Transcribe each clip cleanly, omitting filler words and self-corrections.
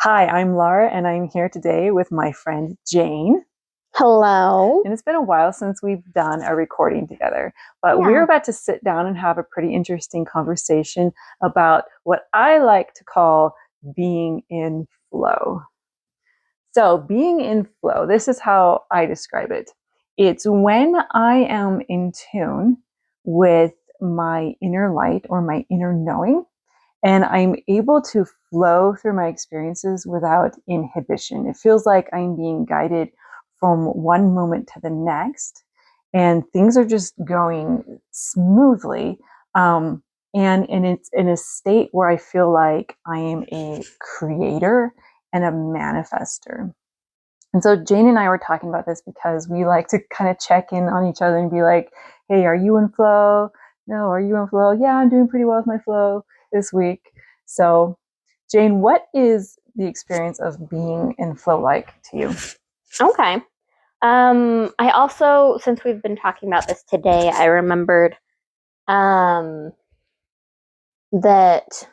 Hi, I'm Laura, and I'm here today with my friend Jane. Hello. And it's been a while since we've done a recording together, but we're Yeah. about to sit down and have a pretty interesting conversation about what I like to call being in flow. So, being in flow, this is how I describe it. It's when I am in tune with my inner light or my inner knowing, and I'm able to flow through my experiences without inhibition. It feels like I'm being guided from one moment to the next, and things are just going smoothly. And it's in a state where I feel like I am a creator and a manifester. And so Jane and I were talking about this because we like to kind of check in on each other and be like, hey, are you in flow? No, are you in flow? Yeah, I'm doing pretty well with my flow this week. So, Jane, what is the experience of being in flow like to you? Okay. I also, since we've been talking about this today, I remembered that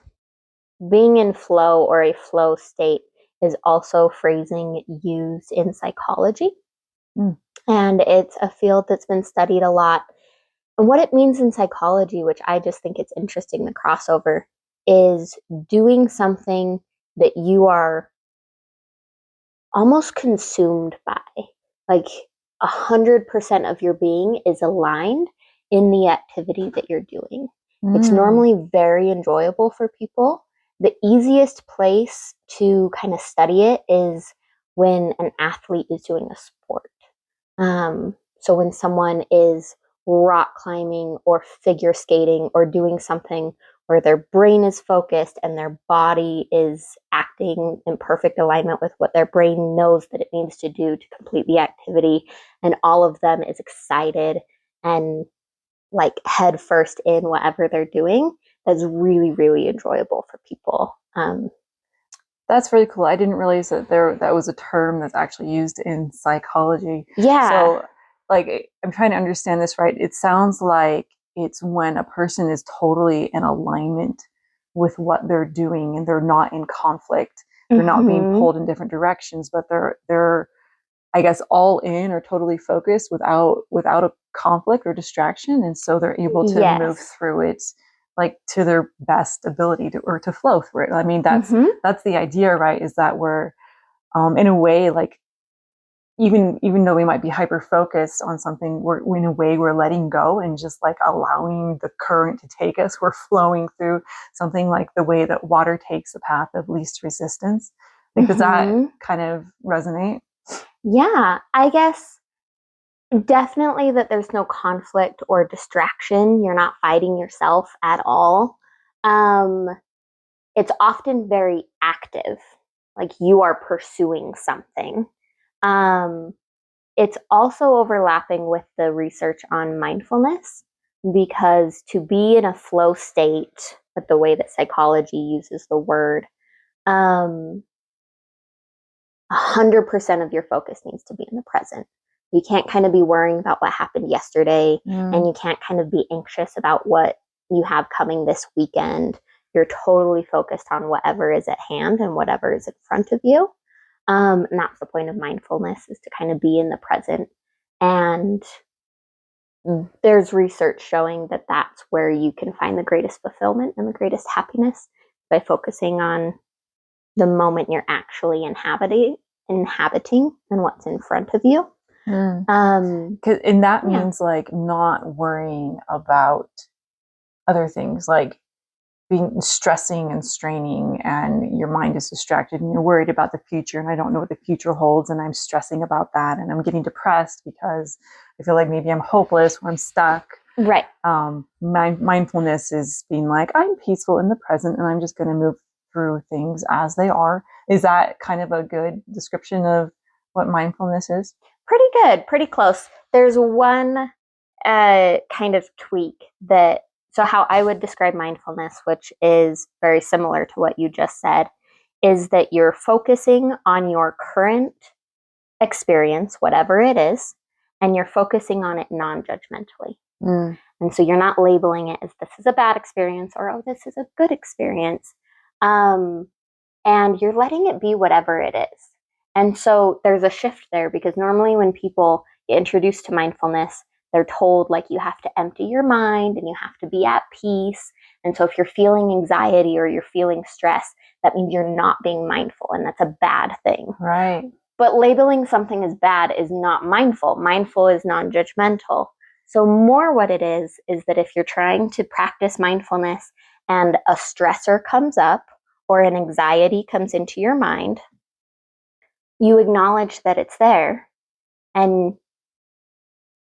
being in flow or a flow state is also phrasing used in psychology. Mm. And it's a field that's been studied a lot. And what it means in psychology, which I just think it's interesting, the crossover, is doing something that you are almost consumed by. Like 100% of your being is aligned in the activity that you're doing. It's Mm. normally very enjoyable for people. The easiest place to kind of study it is when an athlete is doing a sport. So when someone is rock climbing or figure skating or doing something where their brain is focused and their body is acting in perfect alignment with what their brain knows that it needs to do to complete the activity, and all of them is excited and like head first in whatever they're doing, that's really, really enjoyable for people. That's really cool. I didn't realize that was a term that's actually used in psychology. Yeah. So, like, I'm trying to understand this right. It sounds like it's when a person is totally in alignment with what they're doing and they're not in conflict. They're not being Mm-hmm. pulled in different directions, but they're I guess all in or totally focused without a conflict or distraction, and so they're able to move Yes. through it like to their best ability to or to flow through it. I mean, Mm-hmm. that's the idea, right? Is that we're in a way like even though we might be hyper focused on something, we're in a way we're letting go and just like allowing the current to take us. We're flowing through something like the way that water takes the path of least resistance. Like, does that Mm-hmm. kind of resonate? Yeah, I guess definitely that there's no conflict or distraction. You're not fighting yourself at all. Um, it's often very active, like you are pursuing something. Um, it's also overlapping with the research on mindfulness because to be in a flow state, but the way that psychology uses the word, 100% of your focus needs to be in the present. You can't kind of be worrying about what happened yesterday, and Mm. you can't kind of be anxious about what you have coming this weekend. You're totally focused on whatever is at hand and whatever is in front of you. And that's the point of mindfulness, is to kind of be in the present. And there's research showing that that's where you can find the greatest fulfillment and the greatest happiness, by focusing on the moment you're actually inhabiting and what's in front of you. Mm. And that Yeah. means like not worrying about other things, like being stressing and straining, and your mind is distracted and you're worried about the future. And I don't know what the future holds, and I'm stressing about that, and I'm getting depressed because I feel like maybe I'm hopeless or I'm stuck. Right. Mindfulness is being like, I'm peaceful in the present and I'm just going to move through things as they are. Is that kind of a good description of what mindfulness is? Pretty good, pretty close. There's one kind of tweak that, so how I would describe mindfulness, which is very similar to what you just said, is that you're focusing on your current experience, whatever it is, and you're focusing on it non-judgmentally. Mm. And so you're not labeling it as this is a bad experience or, oh, this is a good experience. Um, and you're letting it be whatever it is. And so there's a shift there, because normally when people get introduced to mindfulness, they're told like you have to empty your mind and you have to be at peace. And so if you're feeling anxiety or you're feeling stress, that means you're not being mindful, and that's a bad thing. Right. But labeling something as bad is not mindful. Mindful is non-judgmental. So more what it is that if you're trying to practice mindfulness and a stressor comes up or an anxiety comes into your mind, you acknowledge that it's there, and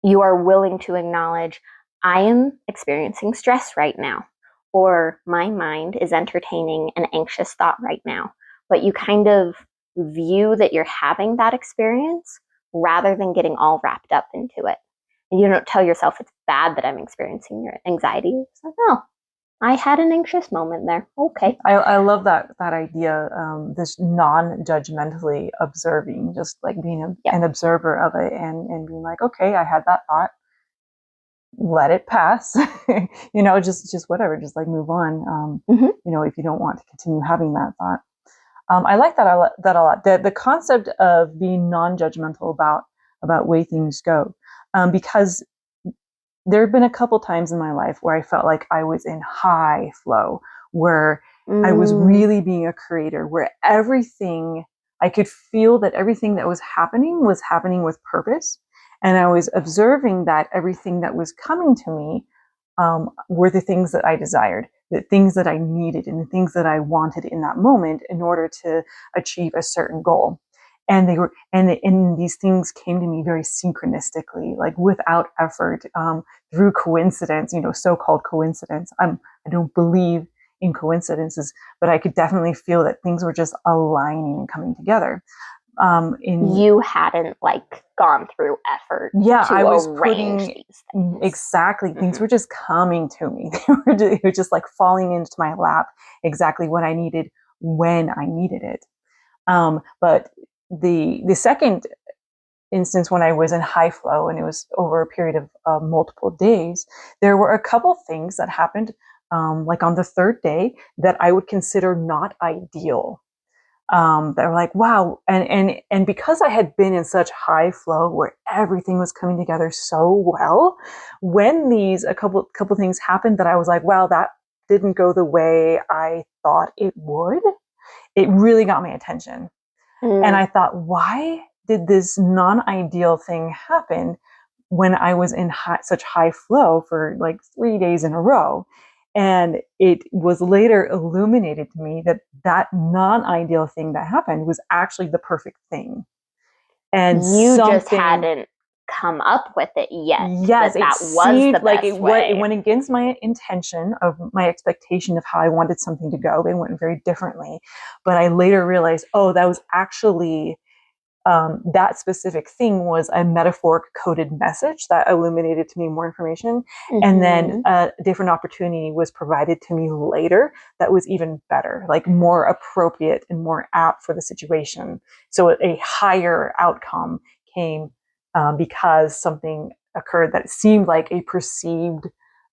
you are willing to acknowledge, I am experiencing stress right now, or my mind is entertaining an anxious thought right now. But you kind of view that you're having that experience rather than getting all wrapped up into it. And you don't tell yourself it's bad that I'm experiencing your anxiety. It's like, oh, I had an anxious moment there. Okay. I love that idea, this non-judgmentally observing, just like being an observer of it, and being like, okay, I had that thought, let it pass. Just whatever, just like move on. If you don't want to continue having that thought. I like that a lot. The concept of being non-judgmental about way things go, because there have been a couple times in my life where I felt like I was in high flow, where I was really being a creator, where I could feel that everything that was happening with purpose. And I was observing that everything that was coming to me were the things that I desired, the things that I needed, and the things that I wanted in that moment in order to achieve a certain goal. And these things came to me very synchronistically, like without effort, through coincidence, so-called coincidence. I don't believe in coincidences, but I could definitely feel that things were just aligning and coming together. You hadn't gone through effort. Yeah, to I was arrange these things. Exactly. Things were just coming to me. They were just like falling into my lap, exactly what I needed when I needed it. But the second instance, when I was in high flow, and it was over a period of multiple days, there were a couple things that happened, like on the third day, that I would consider not ideal. That were like, wow. And because I had been in such high flow where everything was coming together so well, when a couple things happened that I was like, wow, that didn't go the way I thought it would, it really got my attention. And I thought, why did this non-ideal thing happen when I was in such high flow for like 3 days in a row? And it was later illuminated to me that non-ideal thing that happened was actually the perfect thing. And you just hadn't come up with it yet. Yes, that was the best way. It went against my intention of my expectation of how I wanted something to go. It went very differently. But I later realized, oh, that was actually that specific thing was a metaphoric coded message that illuminated to me more information. And then a different opportunity was provided to me later that was even better, like more appropriate and more apt for the situation. So a higher outcome came because something occurred that seemed like a perceived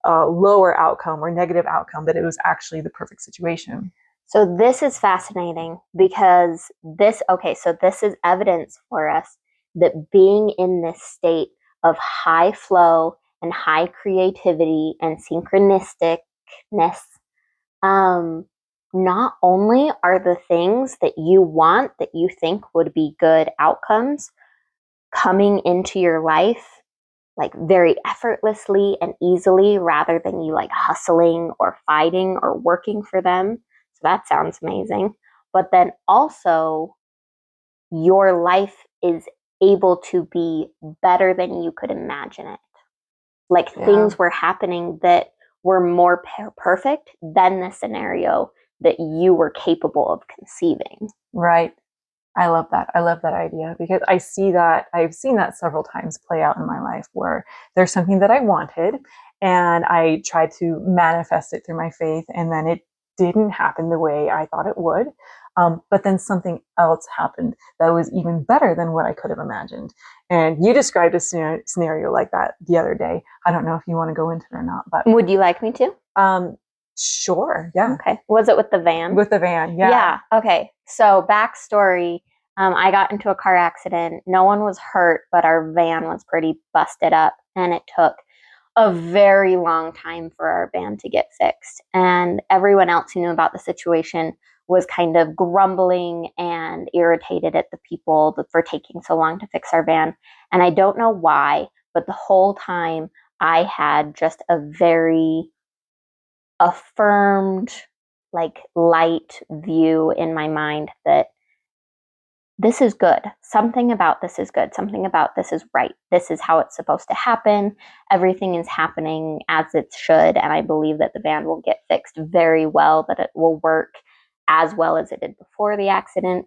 lower outcome or negative outcome, but it was actually the perfect situation. So this is fascinating, because this is evidence for us that being in this state of high flow and high creativity and synchronisticness, not only are the things that you want, that you think would be good outcomes, coming into your life like very effortlessly and easily, rather than you like hustling or fighting or working for them. So that sounds amazing. But then also, your life is able to be better than you could imagine it. Like things were happening that were more perfect than the scenario that you were capable of conceiving. Right. I love that. I love that idea, because I've seen that several times play out in my life, where there's something that I wanted and I tried to manifest it through my faith, and then it didn't happen the way I thought it would. But then something else happened that was even better than what I could have imagined. And you described a scenario like that the other day. I don't know if you want to go into it or not, but would you like me to? Sure. Yeah. Okay. Was it with the van? With the van. Yeah. Yeah. Okay. So backstory, I got into a car accident. No one was hurt, but our van was pretty busted up, and it took a very long time for our van to get fixed. And everyone else who knew about the situation was kind of grumbling and irritated at the people for taking so long to fix our van. And I don't know why, but the whole time I had just a very affirmed, like, light view in my mind that this is good. Something about this is good. Something about this is right. This is how it's supposed to happen. Everything is happening as it should. And I believe that the van will get fixed very well, that it will work as well as it did before the accident.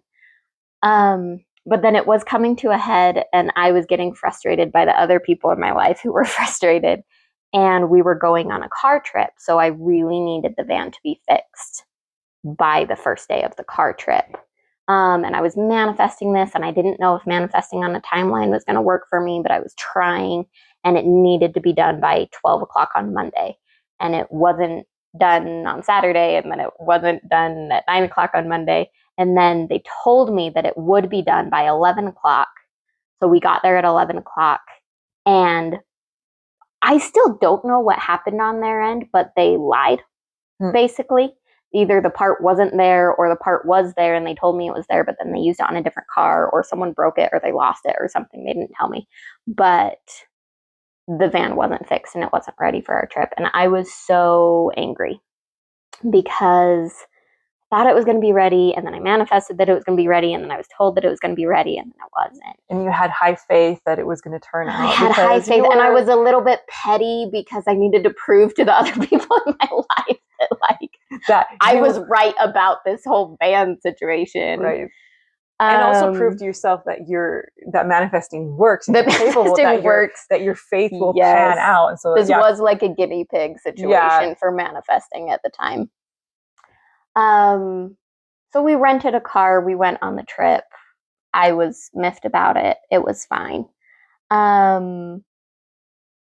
But then it was coming to a head, and I was getting frustrated by the other people in my life who were frustrated. And we were going on a car trip. So I really needed the van to be fixed by the first day of the car trip. And I was manifesting this, and I didn't know if manifesting on a timeline was going to work for me, but I was trying, and it needed to be done by 12 o'clock on Monday. And it wasn't done on Saturday, and then it wasn't done at 9 o'clock on Monday. And then they told me that it would be done by 11 o'clock. So we got there at 11 o'clock, and I still don't know what happened on their end, but they lied, basically. Either the part wasn't there or the part was there and they told me it was there, but then they used it on a different car, or someone broke it or they lost it or something. They didn't tell me. But the van wasn't fixed and it wasn't ready for our trip. And I was so angry because I thought it was going to be ready, and then I manifested that it was going to be ready, and then I was told that it was going to be ready, and then it wasn't. And you had high faith that it was going to turn out. I had high faith, and I was a little bit petty because I needed to prove to the other people in my life that I was right about this whole van situation. Right. And also prove to yourself that that manifesting works. That manifesting works. That your faith will pan out. And so this was like a guinea pig situation for manifesting at the time. So we rented a car. We went on the trip. I was miffed about it. It was fine. And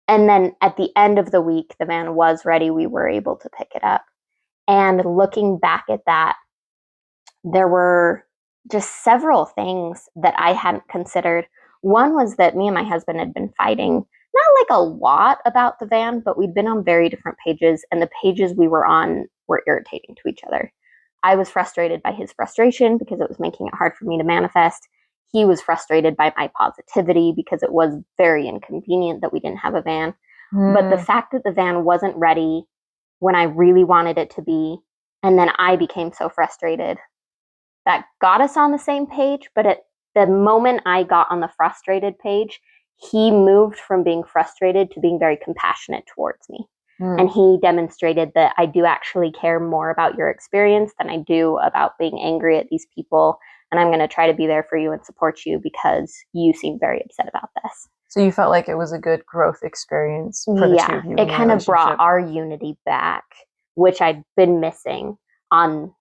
then at the end of the week, the van was ready. We were able to pick it up. And looking back at that, there were just several things that I hadn't considered. One was that me and my husband had been fighting, not like a lot about the van, but we'd been on very different pages, and the pages we were on were irritating to each other. I was frustrated by his frustration because it was making it hard for me to manifest. He was frustrated by my positivity because it was very inconvenient that we didn't have a van. But the fact that the van wasn't ready when I really wanted it to be, and then I became so frustrated, that got us on the same page. But at the moment I got on the frustrated page, he moved from being frustrated to being very compassionate towards me. And he demonstrated that I do actually care more about your experience than I do about being angry at these people. And I'm going to try to be there for you and support you because you seem very upset about this. So you felt like it was a good growth experience for the two of you. It kind of brought our unity back, which I'd been missing on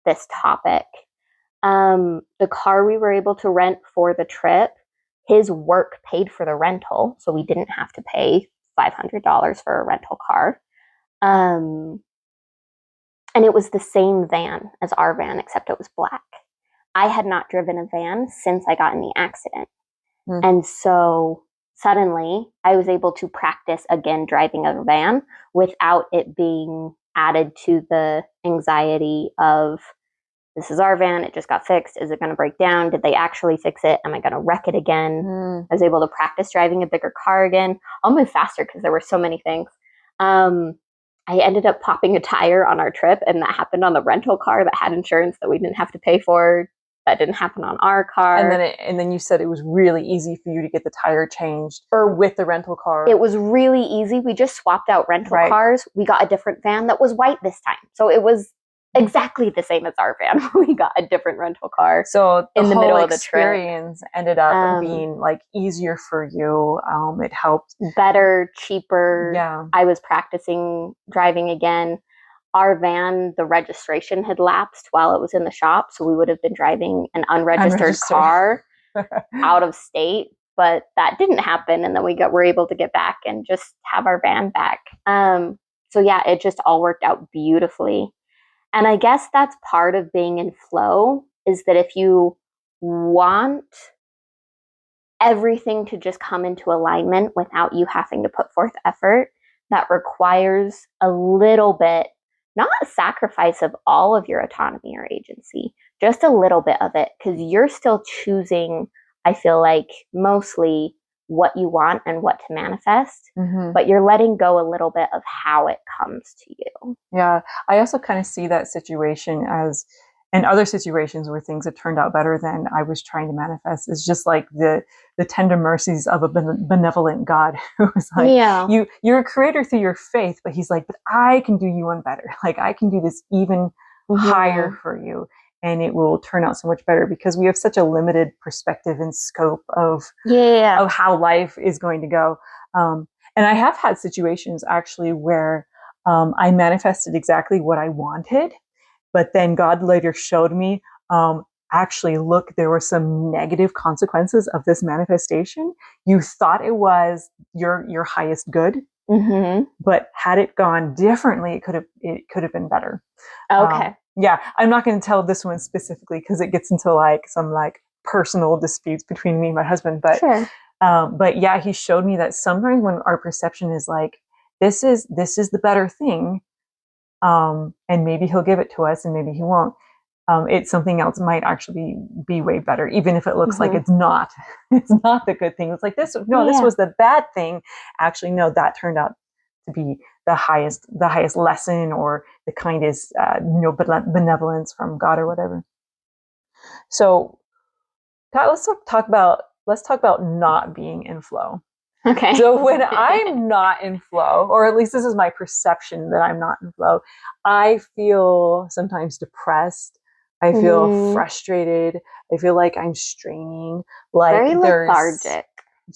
this topic. The car we were able to rent for the trip, his work paid for the rental, so we didn't have to pay $500 for a rental car. And it was the same van as our van, except it was black. I had not driven a van since I got in the accident. And so suddenly I was able to practice again driving a van without it being added to the anxiety of, this is our van, it just got fixed. Is it going to break down? Did they actually fix it? Am I going to wreck it again? I was able to practice driving a bigger car again. I'll move faster because there were so many things. I ended up popping a tire on our trip, and that happened on the rental car that had insurance that we didn't have to pay for. That didn't happen on our car. And then you said it was really easy for you to get the tire changed or with the rental car. It was really easy. We just swapped out rental cars. We got a different van that was white this time. So it was exactly the same as our van. We got a different rental car. So in the middle of the experience ended up being like easier for you. It helped. Better, cheaper. Yeah. I was practicing driving again. Our van, the registration had lapsed while it was in the shop, so we would have been driving an unregistered car out of state, but that didn't happen, and then we were able to get back and just have our van back. So yeah, it just all worked out beautifully. And I guess that's part of being in flow, is that if you want everything to just come into alignment without you having to put forth effort, that requires a little bit, not a sacrifice of all of your autonomy or agency, just a little bit of it, because you're still choosing, I feel like, mostly what you want and what to manifest, but you're letting go a little bit of how it comes to you. Yeah. I also kind of see that situation as, and other situations where things have turned out better than I was trying to manifest, is just like the tender mercies of a benevolent God who is like, you're a creator through your faith, but he's like, but I can do you one better. Like, I can do this even higher for you, and it will turn out so much better, because we have such a limited perspective and scope of how life is going to go. And I have had situations actually where I manifested exactly what I wanted, but then God later showed me, actually, look, there were some negative consequences of this manifestation. You thought it was your highest good, but had it gone differently, it could have been better. Okay. Yeah, I'm not going to tell this one specifically because it gets into like some like personal disputes between me and my husband. But but yeah, he showed me that sometimes when our perception is like, this is the better thing, and maybe he'll give it to us, and maybe he won't. It's something else might actually be way better, even if it looks like it's not. It's not the good thing. It's like this. No, this was the bad thing. Actually, no, that turned out to be the highest lesson, or the kindest, benevolence from God or whatever. So, let's talk about not being in flow. Okay. So when I'm not in flow, or at least this is my perception that I'm not in flow, I feel sometimes depressed. I feel frustrated. I feel like I'm straining. Like very lethargic.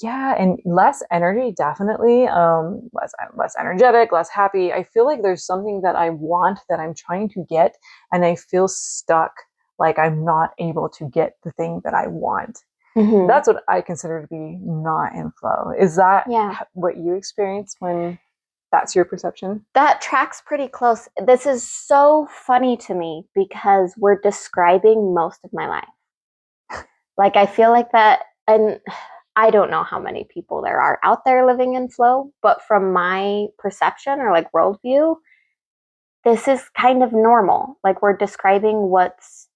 Yeah, and less energy, definitely. Less energetic, less happy. I feel like there's something that I want that I'm trying to get, and I feel stuck, like I'm not able to get the thing that I want. That's what I consider to be not in flow. Is that what you experience when that's your perception? That tracks pretty close. This is so funny to me because we're describing most of my life. Like, I feel like that, and I don't know how many people there are out there living in flow, but from my perception or like worldview, this is kind of normal. Like, we're describing what's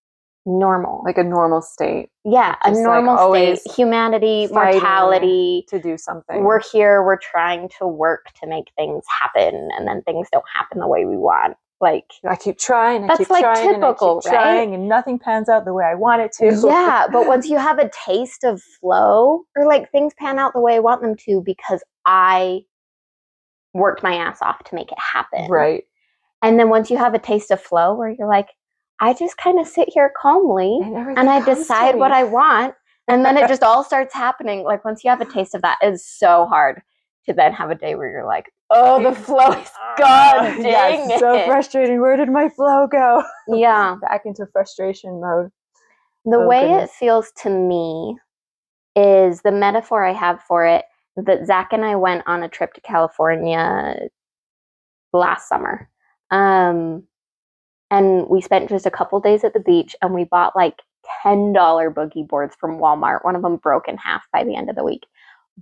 normal, like a normal state. Yeah, a normal state. Humanity, mortality, to do something. We're here, we're trying to work to make things happen, and then things don't happen the way we want. Like, I keep trying, that's like typical, right? Trying, and nothing pans out the way I want it to. Yeah, but once you have a taste of flow, or like things pan out the way I want them to because I worked my ass off to make it happen. Right. And then once you have a taste of flow where you're like, I just kind of sit here calmly and I decide what I want. And then it just all starts happening. Like, once you have a taste of that, it's so hard to then have a day where you're like, oh, the flow is gone. Dang it. So frustrating. Where did my flow go? Yeah. Back into frustration mode. The way it feels to me is, the metaphor I have for it, that Zach and I went on a trip to California last summer. And we spent just a couple days at the beach, and we bought like $10 boogie boards from Walmart. One of them broke in half by the end of the week.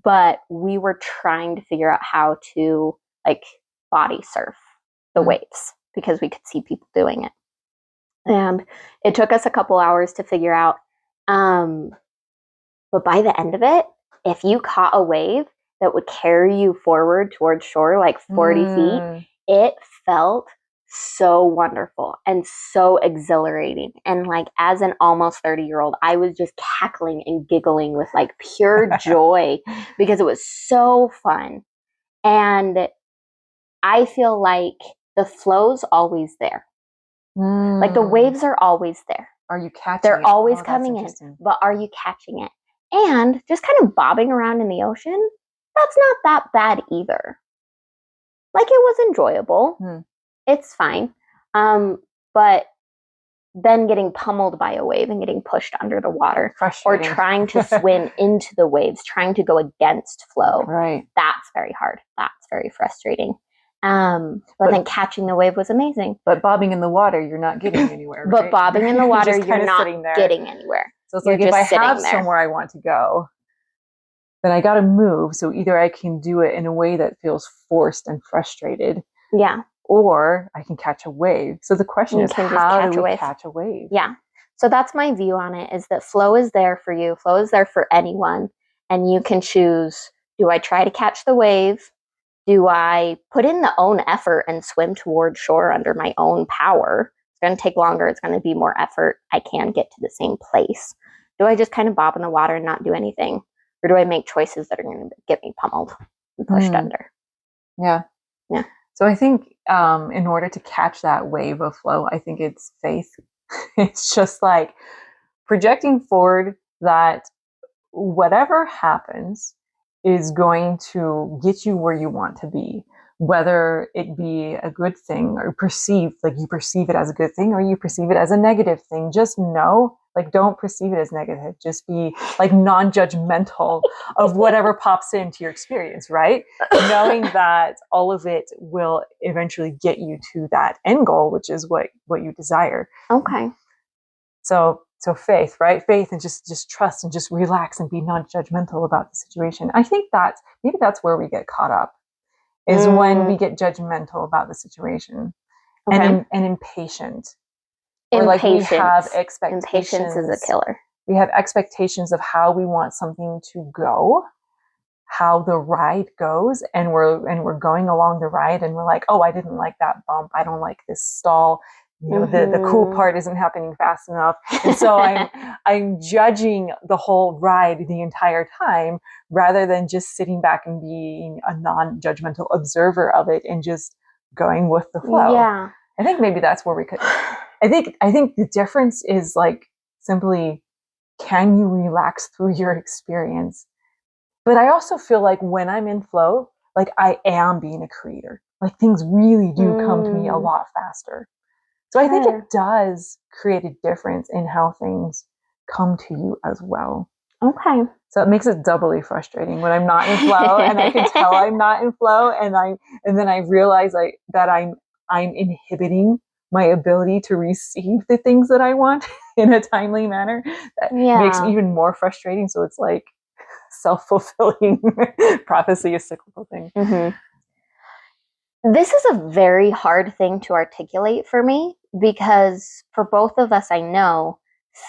But we were trying to figure out how to like body surf the waves, because we could see people doing it. And it took us a couple hours to figure out. But by the end of it, if you caught a wave that would carry you forward towards shore, like 40 feet, it felt so wonderful and so exhilarating. And like, as an almost 30-year-old, I was just cackling and giggling with like pure joy because it was so fun. And I feel like the flow's always there. Like, the waves are always there. Are you catching They're it? always coming in, but are you catching it? And just kind of bobbing around in the ocean, that's not that bad either. Like, it was enjoyable. It's fine. But then getting pummeled by a wave and getting pushed under the water, or trying to swim into the waves, trying to go against flow, right? That's very hard. That's very frustrating. But then catching the wave was amazing. But bobbing in the water, you're not getting anywhere. But right? bobbing in the water, Just you're kinda not sitting there. getting anywhere. So it's You're like if just I have sitting there. somewhere I want to go, then I got to move. So either I can do it in a way that feels forced and frustrated, Yeah. or I can catch a wave. So the question is, how do we catch a wave? Yeah. So that's my view on it, is that flow is there for you. Flow is there for anyone. And you can choose, do I try to catch the wave? Do I put in the own effort and swim toward shore under my own power? It's going to take longer. It's going to be more effort. I can get to the same place. Do I just kind of bob in the water and not do anything? Or do I make choices that are going to get me pummeled and pushed under? Yeah. Yeah. So I think in order to catch that wave of flow, I think it's faith. It's just like projecting forward that whatever happens is going to get you where you want to be, whether it be a good thing or perceived, like you perceive it as a good thing or you perceive it as a negative thing. Just know, like, don't perceive it as negative. Just be like non-judgmental of whatever pops into your experience, right? Knowing that all of it will eventually get you to that end goal, which is what you desire. Okay. So faith, right? Faith, and just trust and just relax and be non-judgmental about the situation. I think maybe that's where we get caught up, is when we get judgmental about the situation. Okay. and impatient. Or like we have expectations. Impatience is a killer. We have expectations of how we want something to go, how the ride goes, and we're going along the ride and we're like, oh, I didn't like that bump. I don't like this stall. You know, the cool part isn't happening fast enough. And so I'm judging the whole ride the entire time rather than just sitting back and being a non-judgmental observer of it and just going with the flow. Yeah. I think maybe that's where we could. I think the difference is like simply, can you relax through your experience? But I also feel like when I'm in flow, like I am being a creator. Like things really do come to me a lot faster. So I think it does create a difference in how things come to you as well. Okay. So it makes it doubly frustrating when I'm not in flow and I can tell I'm not in flow and then I realize that I'm inhibiting my ability to receive the things that I want in a timely manner. That makes me even more frustrating. So it's like self-fulfilling prophecy, a cyclical thing. Mm-hmm. This is a very hard thing to articulate for me because for both of us, I know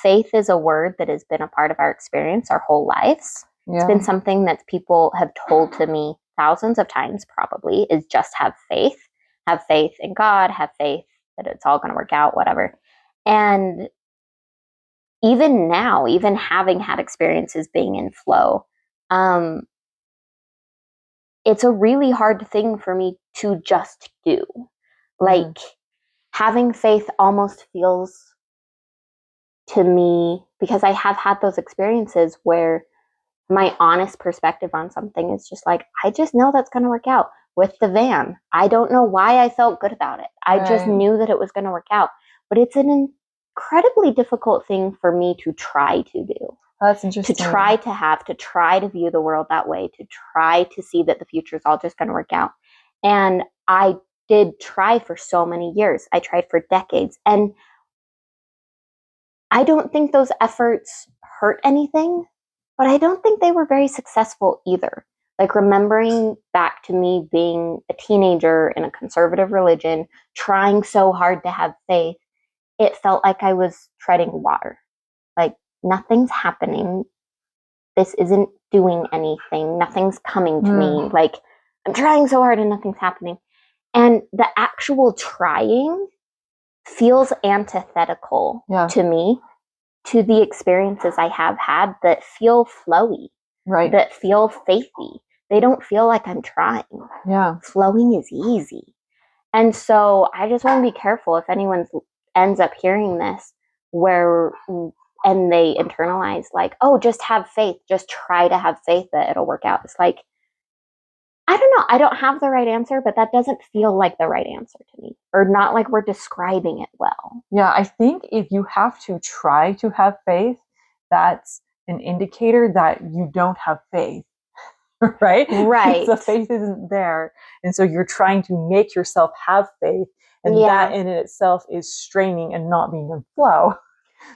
faith is a word that has been a part of our experience our whole lives. Yeah. It's been something that people have told to me thousands of times probably, is just have faith in God, have faith that it's all going to work out, whatever. And even now, even having had experiences being in flow, it's a really hard thing for me to just do. Like having faith almost feels to me, because I have had those experiences where my honest perspective on something is just like, I just know that's going to work out. With the van, I don't know why I felt good about it. I just knew that it was going to work out. But it's an incredibly difficult thing for me to try to do. That's interesting. To try to view the world that way, to try to see that the future is all just going to work out. And I did try for so many years. I tried for decades. And I don't think those efforts hurt anything, but I don't think they were very successful either. Like remembering back to me being a teenager in a conservative religion, trying so hard to have faith, it felt like I was treading water. Like nothing's happening. This isn't doing anything. Nothing's coming to me. Like I'm trying so hard and nothing's happening. And the actual trying feels antithetical to me, to the experiences I have had that feel flowy, that feel faithy. They don't feel like I'm trying. Yeah. Flowing is easy. And so I just want to be careful if anyone ends up hearing this and they internalize like, oh, just have faith, just try to have faith that it'll work out. It's like, I don't know. I don't have the right answer, but that doesn't feel like the right answer to me, or not like we're describing it well. Yeah, I think if you have to try to have faith, that's an indicator that you don't have faith. right? Right. The faith isn't there. And so you're trying to make yourself have faith. And that in itself is straining and not being in flow.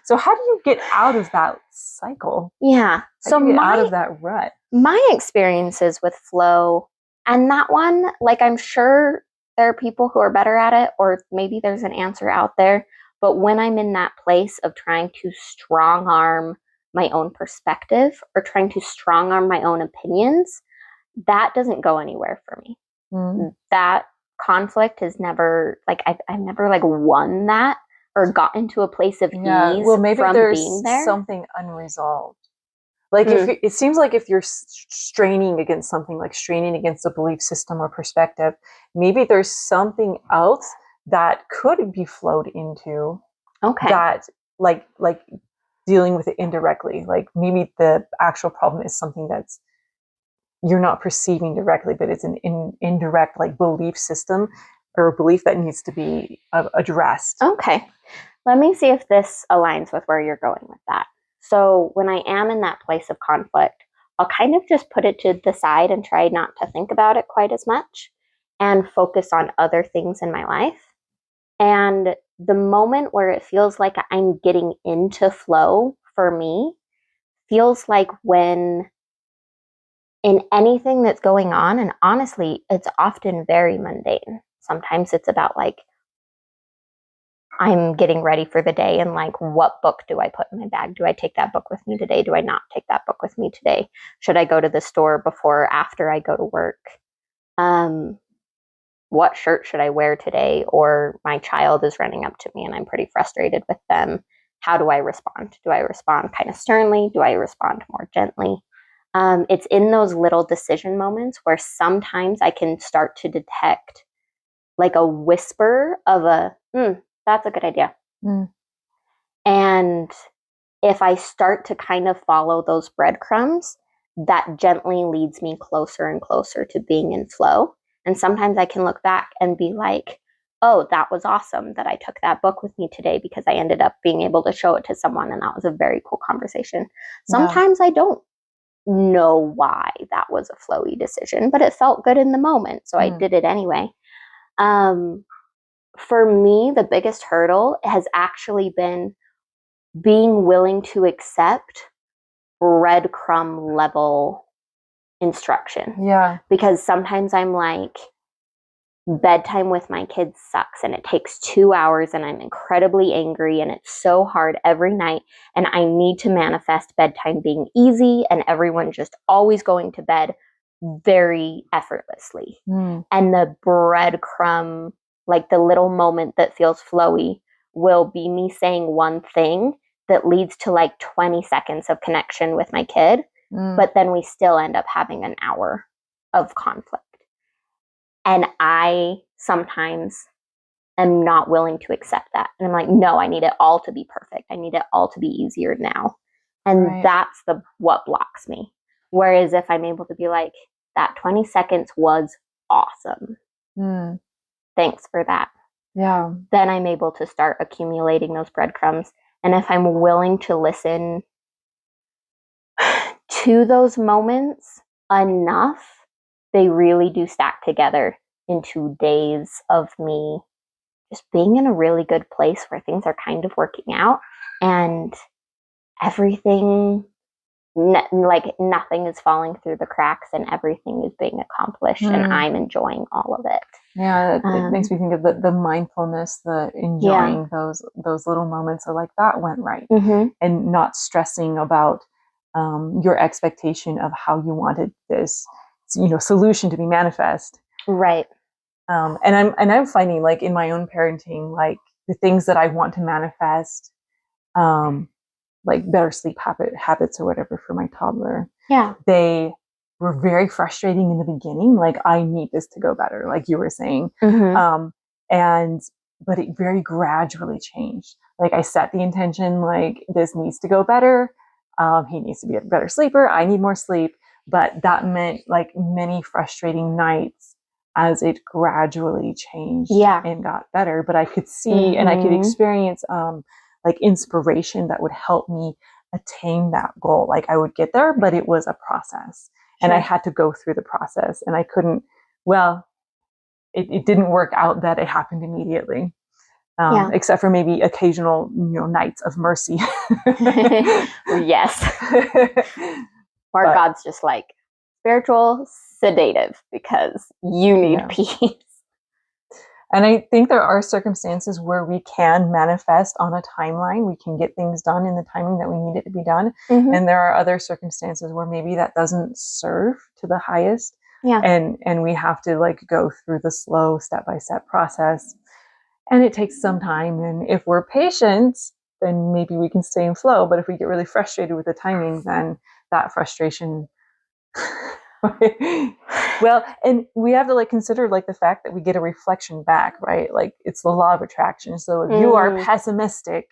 So how do you get out of that cycle? Yeah. How do you get out of that rut? My experiences with flow, and that one, like, I'm sure there are people who are better at it, or maybe there's an answer out there. But when I'm in that place of trying to strong arm my own perspective or trying to strong arm my own opinions, that doesn't go anywhere for me. That conflict is never, like, I've never like won that or gotten to a place of ease well, maybe from there's being there. something unresolved. Like if it seems like if you're straining against something, like straining against a belief system or perspective, maybe there's something else that could be flowed into. That like dealing with it indirectly. Like maybe the actual problem is something that's you're not perceiving directly, but it's an indirect like belief system or belief that needs to be addressed. Okay. Let me see if this aligns with where you're going with that. So when I am in that place of conflict, I'll kind of just put it to the side and try not to think about it quite as much and focus on other things in my life. And the moment where it feels like I'm getting into flow for me feels like when in anything that's going on, and honestly, it's often very mundane. Sometimes it's about like, I'm getting ready for the day and like, what book do I put in my bag? Do I take that book with me today? Do I not take that book with me today? Should I go to the store before or after I go to work? What shirt should I wear today? Or my child is running up to me and I'm pretty frustrated with them. How do I respond? Do I respond kind of sternly? Do I respond more gently? It's in those little decision moments where sometimes I can start to detect like a whisper of that's a good idea. And if I start to kind of follow those breadcrumbs, that gently leads me closer and closer to being in flow. And sometimes I can look back and be like, oh, that was awesome that I took that book with me today because I ended up being able to show it to someone. And that was a very cool conversation. Sometimes I don't know why that was a flowy decision, but it felt good in the moment. So I did it anyway. For me, the biggest hurdle has actually been being willing to accept breadcrumb level instruction. Yeah. Because sometimes I'm like, bedtime with my kids sucks and it takes 2 hours and I'm incredibly angry and it's so hard every night and I need to manifest bedtime being easy and everyone just always going to bed very effortlessly. And the breadcrumb, like the little moment that feels flowy, will be me saying one thing that leads to like 20 seconds of connection with my kid. But then we still end up having an hour of conflict. And I sometimes am not willing to accept that. And I'm like, no, I need it all to be perfect. I need it all to be easier now. And that's what blocks me. Whereas if I'm able to be like, that 20 seconds was awesome. Thanks for that. Yeah. Then I'm able to start accumulating those breadcrumbs. And if I'm willing to listen to those moments enough, they really do stack together into days of me just being in a really good place where things are kind of working out and everything, like nothing is falling through the cracks and everything is being accomplished and I'm enjoying all of it. Yeah, it makes me think of the mindfulness, the enjoying those little moments of like, that went right. And not stressing about your expectation of how you wanted this, solution to be manifest. Right. And I'm finding like in my own parenting, like the things that I want to manifest, like better sleep habits or whatever for my toddler. Yeah. They were very frustrating in the beginning. Like, I need this to go better, like you were saying. But it very gradually changed. Like, I set the intention, like, this needs to go better. He needs to be a better sleeper. I need more sleep. But that meant like many frustrating nights as it gradually changed and got better. But I could see and I could experience like inspiration that would help me attain that goal. Like, I would get there, but it was a process. And I had to go through the process, and I couldn't, well, it didn't work out that it happened immediately. Except for maybe occasional, nights of mercy. Yes. Or God's just like spiritual sedative because you need peace. And I think there are circumstances where we can manifest on a timeline. We can get things done in the timing that we need it to be done. Mm-hmm. And there are other circumstances where maybe that doesn't serve to the highest. Yeah. And we have to like go through the slow step-by-step process. And it takes some time. And if we're patient, then maybe we can stay in flow. But if we get really frustrated with the timing, then that frustration... Well, and we have to like consider like the fact that we get a reflection back, right? Like it's the law of attraction. So if you are pessimistic,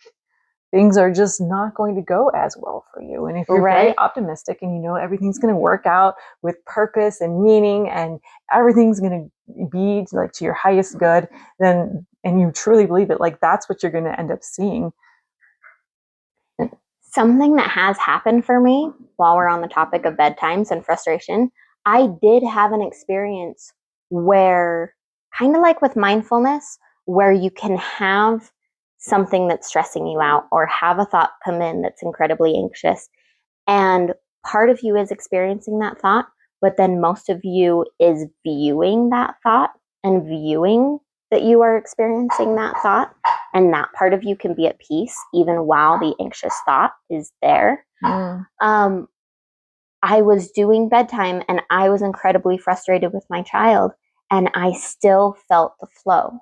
things are just not going to go as well for you. And if you're very optimistic and everything's going to work out with purpose and meaning and everything's going to be like to your highest good, then, and you truly believe it, like that's what you're going to end up seeing. Something that has happened for me while we're on the topic of bedtimes and frustration, I did have an experience where, kind of like with mindfulness, where you can have something that's stressing you out or have a thought come in that's incredibly anxious. And part of you is experiencing that thought, but then most of you is viewing that thought and viewing that you are experiencing that thought. And that part of you can be at peace even while the anxious thought is there. I was doing bedtime and I was incredibly frustrated with my child, and I still felt the flow.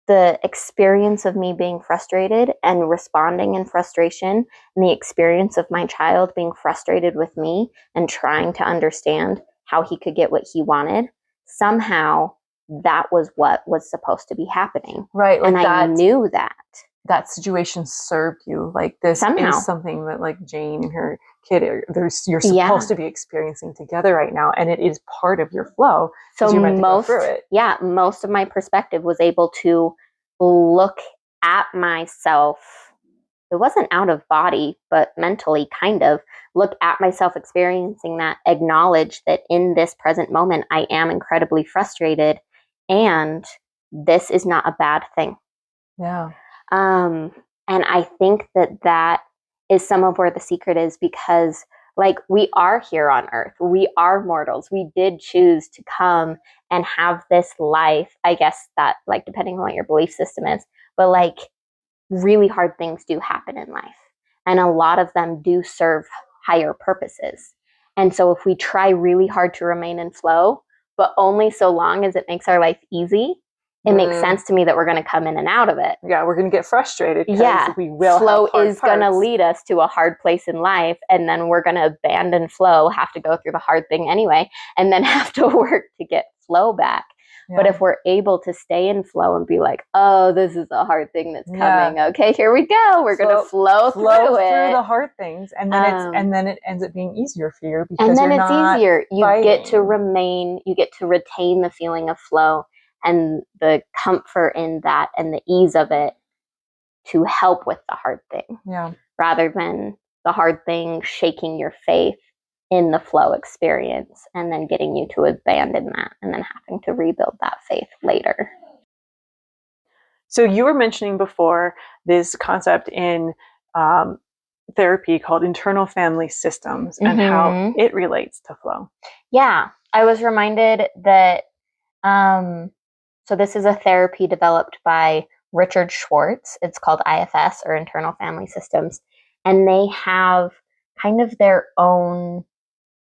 The experience of me being frustrated and responding in frustration, and the experience of my child being frustrated with me and trying to understand how he could get what he wanted, somehow that was what was supposed to be happening. Right. Like, and I knew that situation served you. Like this somehow is something that like Jane and her kid, you're supposed to be experiencing together right now. And it is part of your flow. So most of my perspective was able to look at myself. It wasn't out of body, but mentally kind of look at myself experiencing that, acknowledge that in this present moment, I am incredibly frustrated and this is not a bad thing. Yeah. And I think that is some of where the secret is, because like we are here on earth, we are mortals. We did choose to come and have this life, I guess that like, depending on what your belief system is, but like really hard things do happen in life. And a lot of them do serve higher purposes. And so if we try really hard to remain in flow, but only so long as it makes our life easy, it makes sense to me that we're going to come in and out of it. Yeah, we're going to get frustrated. We will. Flow is going to lead us to a hard place in life, and then we're going to abandon flow, have to go through the hard thing anyway, and then have to work to get flow back. Yeah. But if we're able to stay in flow and be like, oh, this is a hard thing that's coming. Yeah. Okay, here we go. We're going to flow through the hard things, and then it ends up being easier for you because and then you're it's not easier. You fighting. You get to retain the feeling of flow and the comfort in that and the ease of it to help with the hard thing. Yeah. Rather than the hard thing shaking your faith in the flow experience and then getting you to abandon that and then having to rebuild that faith later. So you were mentioning before this concept in therapy called internal family systems and how it relates to flow. Yeah. I was reminded that so this is a therapy developed by Richard Schwartz. It's called IFS, or Internal Family Systems. And they have kind of their own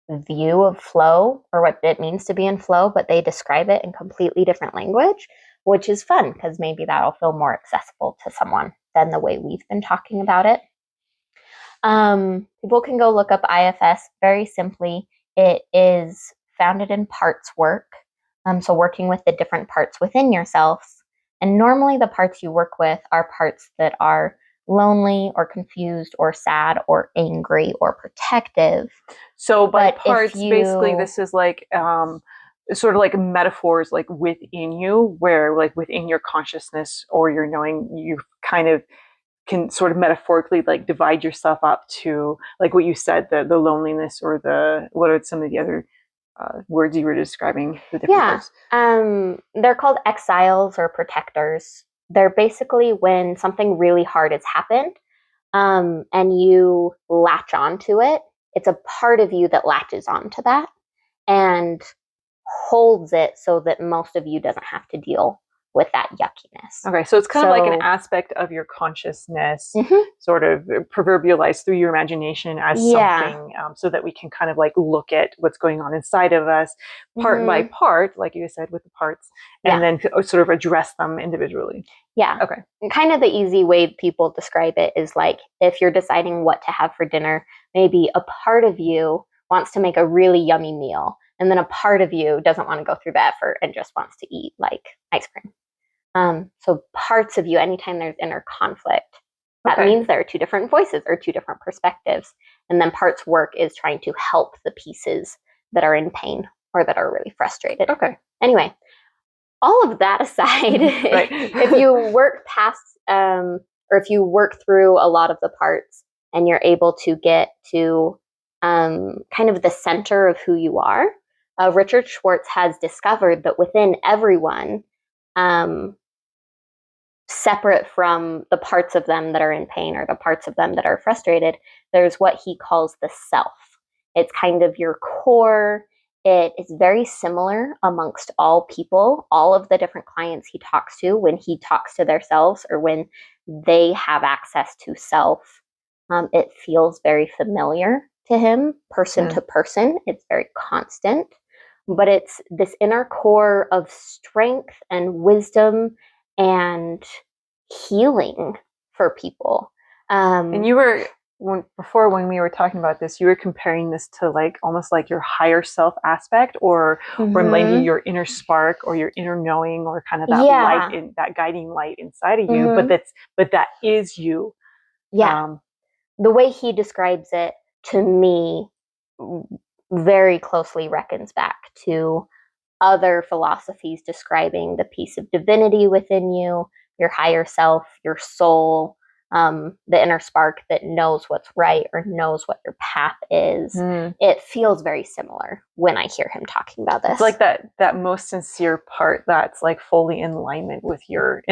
view of flow, or what it means to be in flow, but they describe it in completely different language, which is fun because maybe that'll feel more accessible to someone than the way we've been talking about it. People can go look up IFS very simply. It is founded in parts work. So working with the different parts within yourselves. And normally the parts you work with are parts that are lonely or confused or sad or angry or protective. So by parts, basically this is like sort of like metaphors like within you, where like within your consciousness or your knowing, you kind of can sort of metaphorically like divide yourself up to like what you said, the loneliness, or what are some of the other words you were describing the different parts? They're called exiles or protectors. They're basically when something really hard has happened, and you latch onto it. It's a part of you that latches onto that and holds it so that most of you doesn't have to deal with that yuckiness. Okay, so it's kind of like an aspect of your consciousness, sort of proverbialized through your imagination as something, so that we can kind of like look at what's going on inside of us part by part, like you said, with the parts, and then sort of address them individually. Yeah. Okay. And kind of the easy way people describe it is like if you're deciding what to have for dinner, maybe a part of you wants to make a really yummy meal, and then a part of you doesn't want to go through the effort and just wants to eat like ice cream. So parts of you, anytime there's inner conflict, that means there are two different voices or two different perspectives. And then parts work is trying to help the pieces that are in pain or that are really frustrated. Okay. Anyway, all of that aside, if you work past, or if you work through a lot of the parts and you're able to get to kind of the center of who you are, Richard Schwartz has discovered that within everyone, separate from the parts of them that are in pain or the parts of them that are frustrated, there's what he calls the self. It's kind of your core. It is very similar amongst all people, all of the different clients he talks to, when he talks to themselves or when they have access to self. It feels very familiar to him, person to person. It's very constant, but it's this inner core of strength and wisdom and healing for people. And you were, before when we were talking about this, you were comparing this to like almost like your higher self aspect, or maybe your inner spark or your inner knowing, or kind of that light, that guiding light inside of you. But that is you. Yeah. The way he describes it to me very closely reckons back to other philosophies describing the piece of divinity within you, your higher self, your soul, the inner spark that knows what's right or knows what your path is. It feels very similar when I hear him talking about this. It's like that most sincere part that's like fully in alignment with your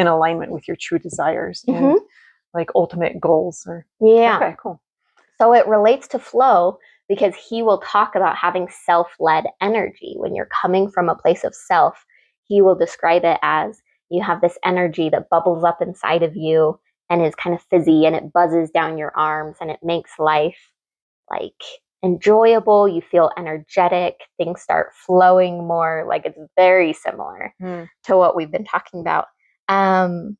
true desires and like ultimate goals. Okay, cool. So it relates to flow because he will talk about having self-led energy. When you're coming from a place of self, he will describe it as you have this energy that bubbles up inside of you and is kind of fizzy, and it buzzes down your arms, and it makes life like enjoyable. You feel energetic. Things start flowing more. Like it's very similar to what we've been talking about. And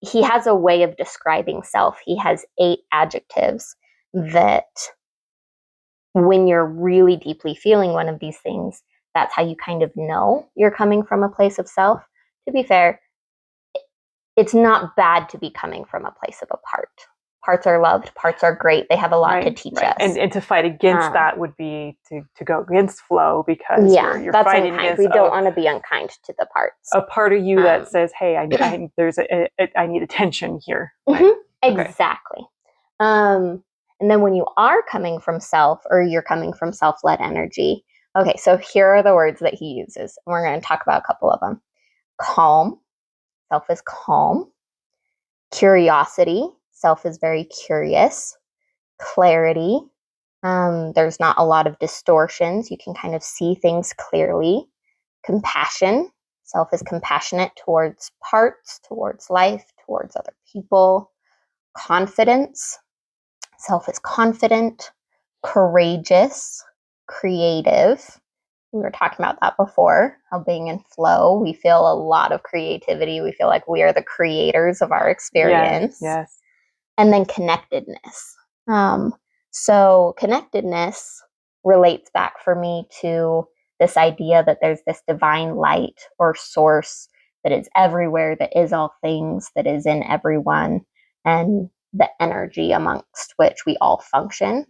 he has a way of describing self. He has 8 adjectives that when you're really deeply feeling one of these things, that's how you kind of know you're coming from a place of self. To be fair, it's not bad to be coming from a place of a part. Parts are loved. Parts are great. They have a lot to teach us. And to fight against that would be to go against flow, because you're that's fighting unkind. against. We don't want to be unkind to the parts. A part of you that says, "Hey, I need attention here." Exactly. And then when you are coming from self, or you're coming from self-led energy, okay, so here are the words that he uses. We're going to talk about a couple of them. Calm. Self is calm. Curiosity. Self is very curious. Clarity. There's not a lot of distortions. You can kind of see things clearly. Compassion. Self is compassionate towards parts, towards life, towards other people. Confidence. Self is confident, courageous, creative. We were talking about that before, how being in flow, we feel a lot of creativity. We feel like we are the creators of our experience. Yes. And then connectedness. So connectedness relates back for me to this idea that there's this divine light or source that is everywhere, that is all things, that is in everyone, and the energy amongst which we all function.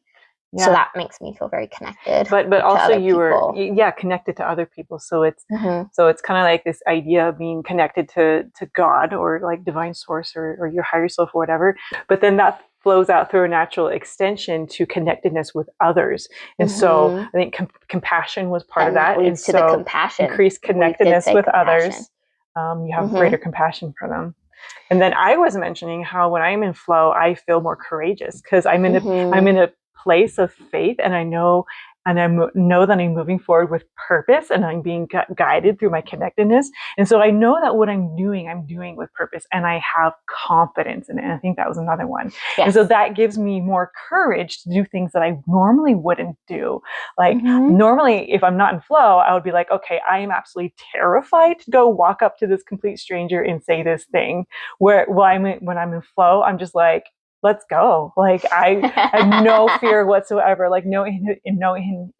So that makes me feel very connected. But also you were connected to other people. So it's kind of like this idea of being connected to God or like divine source or your higher self or whatever. But then that flows out through a natural extension to connectedness with others. And so I think compassion was part of that. And so the compassion, increased connectedness with others. You have greater compassion for them. And then I was mentioning how when I'm in flow, I feel more courageous because I'm in a place of faith, and I know that I'm moving forward with purpose, and I'm being guided through my connectedness. And so I know that what I'm doing with purpose, and I have confidence in it. And I think that was another one. Yes. And so that gives me more courage to do things that I normally wouldn't do. Like normally, if I'm not in flow, I would be like, okay, I am absolutely terrified to go walk up to this complete stranger and say this thing. When I'm in flow, I'm just like, let's go. Like I have no fear whatsoever, like no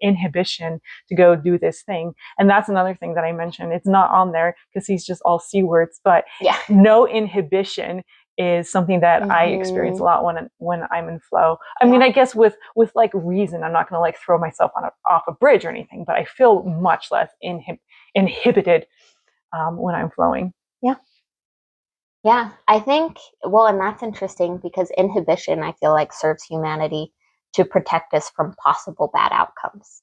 inhibition to go do this thing. And that's another thing that I mentioned. It's not on there because he's just all C words, but no inhibition is something that I experience a lot when I'm in flow. I mean, I guess with like reason, I'm not going to like throw myself off a bridge or anything, but I feel much less inhibited when I'm flowing. Yeah, I think, well, and that's interesting because inhibition, I feel like, serves humanity to protect us from possible bad outcomes.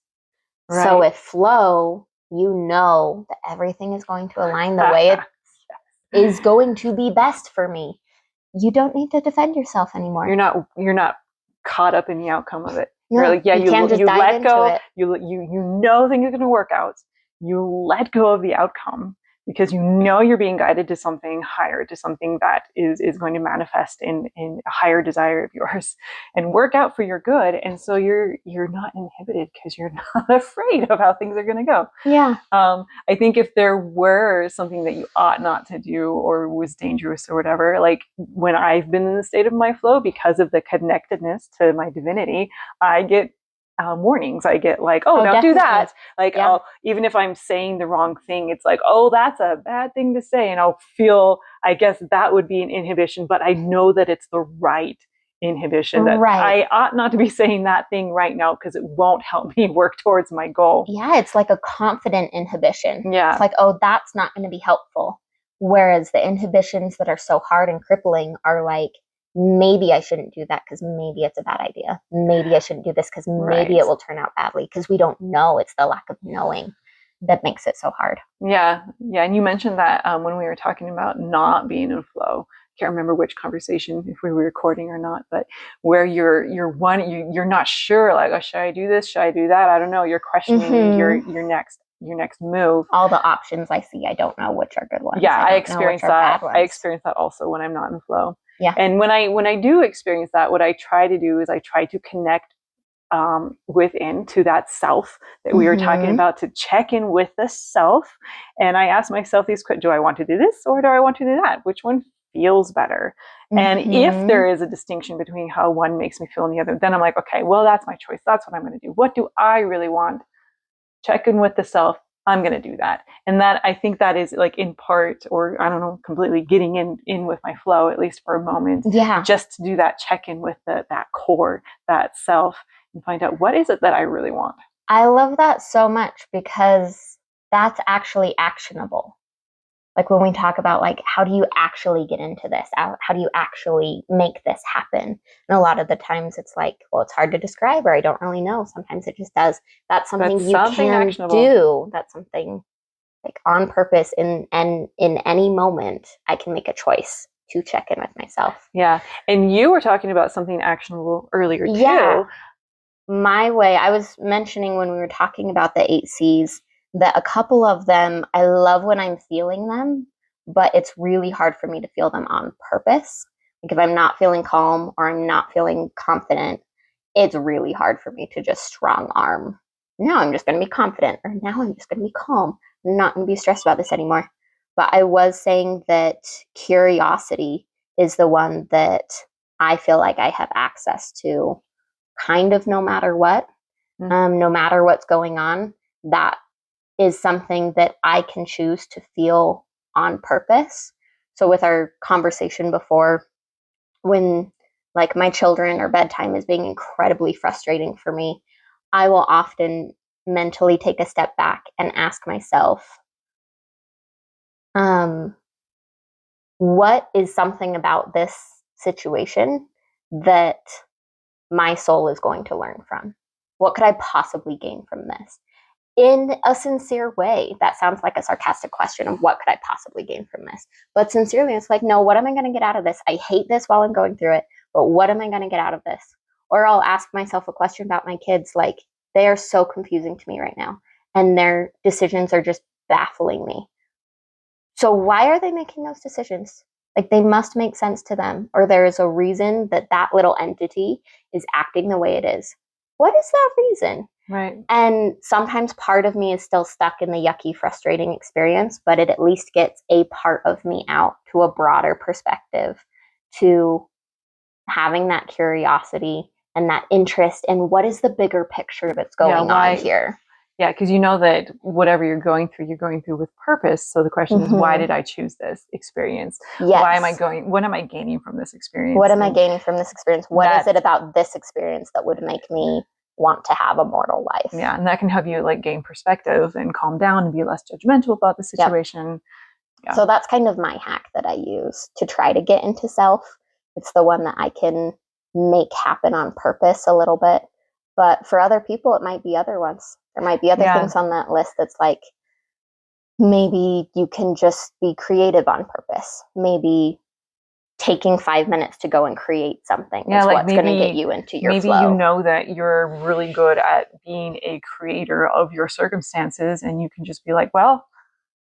Right. So with flow, you know that everything is going to align the way it is going to be best for me. You don't need to defend yourself anymore. You're not caught up in the outcome of it. No, you're like, you let go. It. You know things are going to work out. You let go of the outcome, because you know you're being guided to something higher, to something that is going to manifest in a higher desire of yours and work out for your good. And so you're not inhibited because you're not afraid of how things are going to go. Yeah. I think if there were something that you ought not to do or was dangerous or whatever, like when I've been in the state of my flow because of the connectedness to my divinity, I get warnings. I get like, don't definitely do that. Like, even if I'm saying the wrong thing, it's like, that's a bad thing to say. And I'll feel, I guess that would be an inhibition, but I know that it's the right inhibition, that I ought not to be saying that thing right now because it won't help me work towards my goal. Yeah, it's like a confident inhibition. Yeah. It's like, that's not going to be helpful. Whereas the inhibitions that are so hard and crippling are like, maybe I shouldn't do that because maybe it's a bad idea. Maybe I shouldn't do this because maybe it will turn out badly, because we don't know. It's the lack of knowing that makes it so hard. Yeah. And you mentioned that when we were talking about not being in flow. I can't remember which conversation, if we were recording or not, but where you're not sure, like, should I do this? Should I do that? I don't know. You're questioning your next move. All the options I see, I don't know which are good ones. Yeah, I experience that. I experience that also when I'm not in flow. Yeah. And when I do experience that, what I try to do is I try to connect within to that self that we were talking about, to check in with the self. And I ask myself these questions: do I want to do this or do I want to do that? Which one feels better? And if there is a distinction between how one makes me feel and the other, then I'm like, okay, well, that's my choice. That's what I'm going to do. What do I really want? Check in with the self. I'm going to do that. And that, I think that is like in part, or I don't know, completely getting in with my flow, at least for a moment. Yeah. Just to do that check in with that core, that self, and find out what is it that I really want. I love that so much because that's actually actionable. Like when we talk about like, how do you actually get into this? How do you actually make this happen? And a lot of the times it's like, well, it's hard to describe, or I don't really know. Sometimes it just does. That's something you can actionable. Do. That's something like on purpose, and in any moment I can make a choice to check in with myself. Yeah. And you were talking about something actionable earlier too. Yeah. My way, I was mentioning when we were talking about the 8 C's, that a couple of them, I love when I'm feeling them, but it's really hard for me to feel them on purpose. Like if I'm not feeling calm or I'm not feeling confident, it's really hard for me to just strong arm. Now I'm just going to be confident, or now I'm just going to be calm. I'm not going to be stressed about this anymore. But I was saying that curiosity is the one that I feel like I have access to kind of no matter what, no matter what's going on. That is something that I can choose to feel on purpose. So with our conversation before, when like my children or bedtime is being incredibly frustrating for me, I will often mentally take a step back and ask myself, what is something about this situation that my soul is going to learn from? What could I possibly gain from this? In a sincere way. That sounds like a sarcastic question of what could I possibly gain from this? But sincerely, it's like, no, what am I going to get out of this? I hate this while I'm going through it, but what am I going to get out of this? Or I'll ask myself a question about my kids, like, they are so confusing to me right now, and their decisions are just baffling me. So why are they making those decisions? Like, they must make sense to them, or there is a reason that that little entity is acting the way it is. What is that reason? Right. And sometimes part of me is still stuck in the yucky, frustrating experience, but it at least gets a part of me out to a broader perspective, to having that curiosity and that interest in what is the bigger picture that's going on here. Yeah, because you know that whatever you're going through with purpose. So the question is, why did I choose this experience? Yes. What am I gaining from this experience? What am I gaining from this experience? What is it about this experience that would make me want to have a mortal life? Yeah, and that can help you like gain perspective and calm down and be less judgmental about the situation. Yep. Yeah. So that's kind of my hack that I use to try to get into self. It's the one that I can make happen on purpose a little bit. But for other people, it might be other ones. There might be other things on that list that's like, maybe you can just be creative on purpose. Maybe taking 5 minutes to go and create something is like what's going to get you into your flow. Maybe you know that you're really good at being a creator of your circumstances, and you can just be like, well,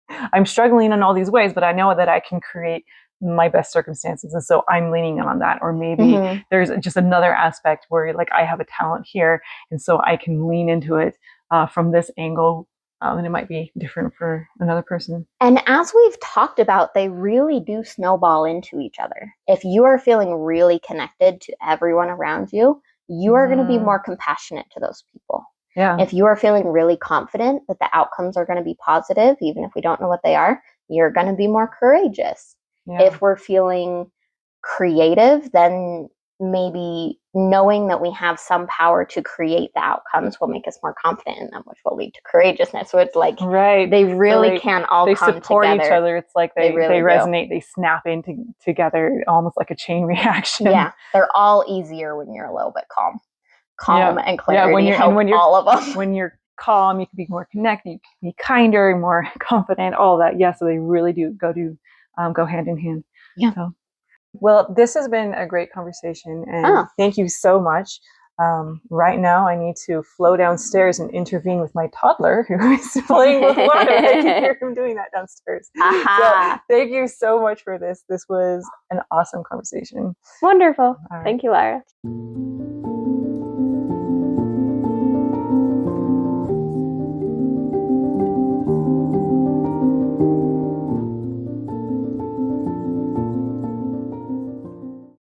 I'm struggling in all these ways, but I know that I can create my best circumstances, and so I'm leaning on that. Or maybe there's just another aspect where like I have a talent here, and so I can lean into it from this angle, and it might be different for another person. And as we've talked about, they really do snowball into each other. If you are feeling really connected to everyone around you, you are going to be more compassionate to those people. Yeah. If you are feeling really confident that the outcomes are going to be positive, even if we don't know what they are, you're going to be more courageous. Yeah. If we're feeling creative, then maybe knowing that we have some power to create the outcomes will make us more confident in them, which will lead to courageousness. So it's like, they really can all come together. They support each other. It's like they resonate, they snap together, almost like a chain reaction. Yeah, they're all easier when you're a little bit calm and clarity. Yeah, when you're all of them. When you're calm, you can be more connected, you can be kinder, more confident, all that. Yeah, so they really do go hand in hand. Yeah. So. Well, this has been a great conversation, and thank you so much. Right now, I need to flow downstairs and intervene with my toddler who is playing with water. I can hear him doing that downstairs. So thank you so much for this. This was an awesome conversation. Wonderful. Thank you, Lara.